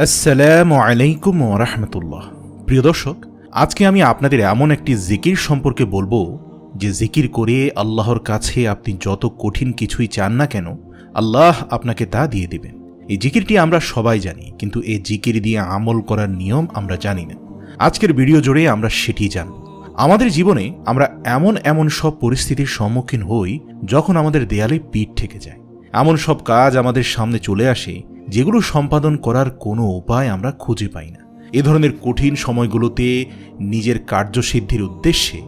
আসসালামু আলাইকুম ওয়া রাহমাতুল্লাহ। প্রিয় দর্শক, আজকে আমি আপনাদের এমন একটি জিকির সম্পর্কে বলবো যে জিকির করে আল্লাহর কাছে আপনি যত কঠিন কিছুই চান না কেন, আল্লাহ আপনাকে তা দিয়ে দিবেন। এই জিকিরটি আমরা সবাই জানি, কিন্তু এই জিকির দিয়ে আমল করার নিয়ম আমরা জানি না। আজকের ভিডিও জুড়ে আমরা সেটি জানব। আমাদের জীবনে আমরা এমন সব পরিস্থিতির সম্মুখীন হই যখন আমাদের দেয়ালে পিঠ ঠেকে যায়। এমন সব কাজ আমাদের সামনে চলে আসে যেগুলো সম্পাদন করার কোনো উপায় আমরা খুঁজে পাই না। এ ধরনের কঠিন সময়গুলোতে নিজের কার্যসিদ্ধির উদ্দেশ্যে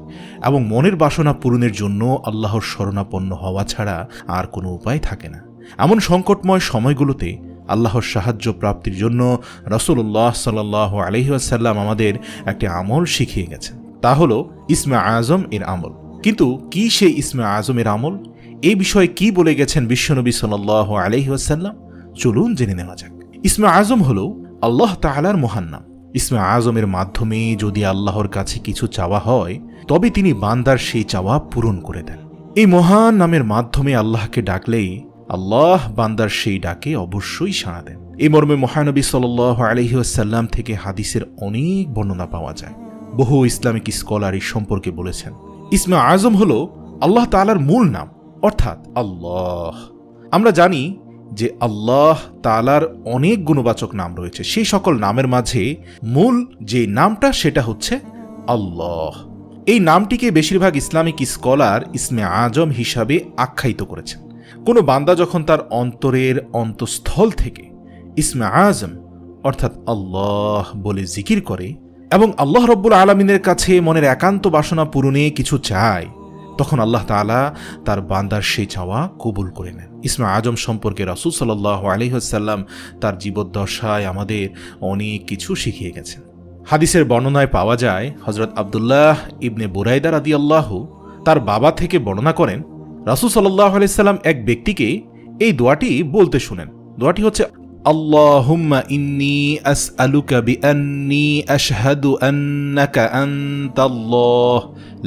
এবং মনের বাসনা পূরণের জন্য আল্লাহর শরণাপন্ন হওয়া ছাড়া আর কোনো উপায় থাকে না। এমন সংকটময় সময়গুলোতে আল্লাহর সাহায্য প্রাপ্তির জন্য রাসূলুল্লাহ সাল্লাল্লাহু আলাইহি ওয়াসাল্লাম আমাদের একটি আমল শিখিয়ে গেছেন। তা হলো ইসমে আজম এর আমল। কিন্তু কি সেই ইসমে আজমের আমল? এই বিষয়ে কি বলে গেছেন বিশ্বনবী সাল্লাল্লাহু আলাইহি ওয়াসাল্লাম? চলুন জেনে নেওয়া যাক। ইসমে আজম হল আল্লাহ তাআলার মহান নাম। ইসমে আজমের মাধ্যমে যদি আল্লাহর কাছে কিছু চাওয়া হয়, তবে তিনি বান্দার সেই চাওয়া পূরণ করে দেন। এই মহান নামের মাধ্যমে আল্লাহকে ডাকলেই আল্লাহ বান্দার সেই ডাকে অবশ্যই সাড়া দেন। এই মর্মে মহানবী সাল্লাল্লাহু আলাইহি ওয়াসাল্লাম থেকে হাদিসের অনেক বর্ণনা পাওয়া যায়। বহু ইসলামিক স্কলার এই সম্পর্কে বলেছেন, ইসমে আজম হল আল্লাহ তাআলার মূল নাম, অর্থাৎ আল্লাহ। আমরা জানি যে আল্লাহ তাআলার অনেক গুণবাচক নাম রয়েছে। সেই সকল নামের মাঝে মূল যে নামটা সেটা হচ্ছে আল্লাহ। এই নামটিকে বেশিরভাগ ইসলামিক স্কলার ইসমে আজম হিসাবে আখ্যায়িত করেছেন। কোনো বান্দা যখন তার অন্তরের অন্তঃস্থল থেকে ইসমে আজম অর্থাৎ আল্লাহ বলে জিকির করে এবং আল্লাহ রব্বুল আলামিনের কাছে মনের একান্ত বাসনা পূরণে কিছু চায়, তখন আল্লাহ তাআলা তার বান্দার সেই চাওয়া কবুল করে নেন। ইসমে আজম সম্পর্কে রাসূল সাল্লাল্লাহু আলাইহি ওয়াসাল্লাম তার জীবদ্দশায় আমাদের অনেক কিছু শিখিয়ে গেছেন। হাদিসের বর্ণনায় পাওয়া যায়, হযরত আব্দুল্লাহ ইবনে বুরাইদা রাদিয়াল্লাহু তার বাবা থেকে বর্ণনা করেন, রাসূল সাল্লাল্লাহু আলাইহি ওয়াসাল্লাম এক ব্যক্তিকে এই দোয়াটি বলতে শুনেন। দোয়াটি হচ্ছে, আল্লাহুম্মা ইন্নী আসআলুকা বিআন্নী আশহাদু আন্নাকা আনতাল্লাহ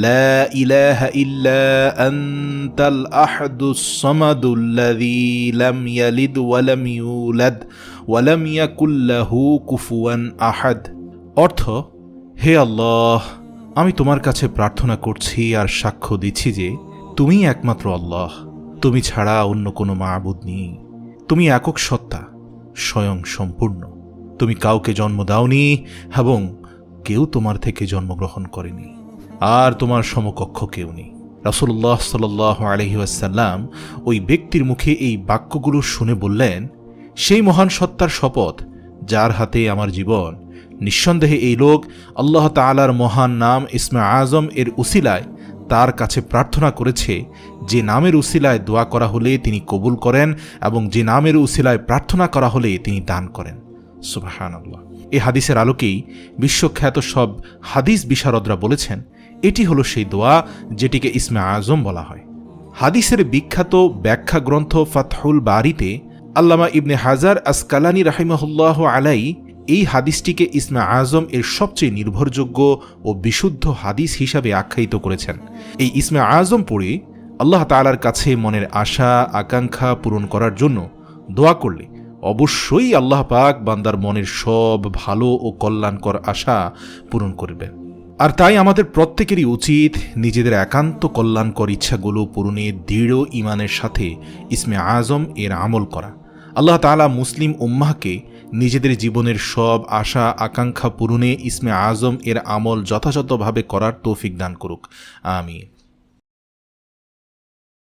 লা ইলাহা ইল্লা আনতাল আহাদুস সামাদুল্লাযী লাম ইয়ালিদ ওয়া লাম ইউলাদ ওয়া লাম ইয়াকুল লাহু কুফুয়ান আহাদ। অর্থ, হে আল্লাহ, আমি তোমার কাছে প্রার্থনা করছি আর সাক্ষ্য দিচ্ছি যে তুমি একমাত্র আল্লাহ, তুমি ছাড়া অন্য কোনো মাবুদ নেই। তুমি একক সত্তা, স্বয়ং সম্পূর্ণ। তুমি কাউকে জন্ম দাওনি এবং কেউ তোমার থেকে জন্মগ্রহণ করেনি, আর তোমার সমকক্ষ কেউ নেই। রাসূলুল্লাহ সাল্লাল্লাহু আলাইহি ওয়াসাল্লাম ওই ব্যক্তির মুখে এই বাক্যগুলো শুনে বললেন, সেই মহান সত্তার শপথ যার হাতে আমার জীবন, নিঃসন্দেহে এই লোক আল্লাহ তাআলার মহান নাম ইসমে আজম এর উসিলায় তার কাছে প্রার্থনা করেছে, যে নামের উসিলায় দোয়া করা হলে তিনি কবুল করেন এবং যে নামের উসিলায় প্রার্থনা করা হলে তিনি দান করেন। সুবহানাল্লাহ। এই হাদিসের আলোকেই বিশ্বখ্যাত সব হাদিস বিশারদরা বলেছেন, এটি হলো সেই দোয়া যেটিকে ইসমে আজম বলা হয়। হাদিসের বিখ্যাত ব্যাখ্যা গ্রন্থ ফাতহুল বারিতে আল্লামা ইবনে হাজার আসকালানী রাহিমাহুল্লাহ আলাই এই হাদিসটিকে ইসমে আজম এর সবচেয়ে নির্ভরযোগ্য ও বিশুদ্ধ হাদিস হিসাবে আখ্যায়িত করেছেন। এই ইসমে আজম পড়ে আল্লাহ তাআলার কাছে মনের আশা আকাঙ্ক্ষা পূরণ করার জন্য দোয়া করলে অবশ্যই আল্লাহ পাক বান্দার মনের সব ভালো ও কল্যাণকর আশা পূরণ করবেন। আর তাই আমাদের প্রত্যেকেরই উচিত নিজেদের একান্ত কল্যাণকর ইচ্ছাগুলো পূরণে দৃঢ় ঈমানের সাথে ইসমে আজম এর আমল করা। আল্লাহ তাআলা মুসলিম উম্মাহকে নিজেদের জীবনের সব আশা আকাঙ্ক্ষা পূরণে ইসমে আজম এর আমল যথাযথভাবে করার তৌফিক দান করুক। আমিন।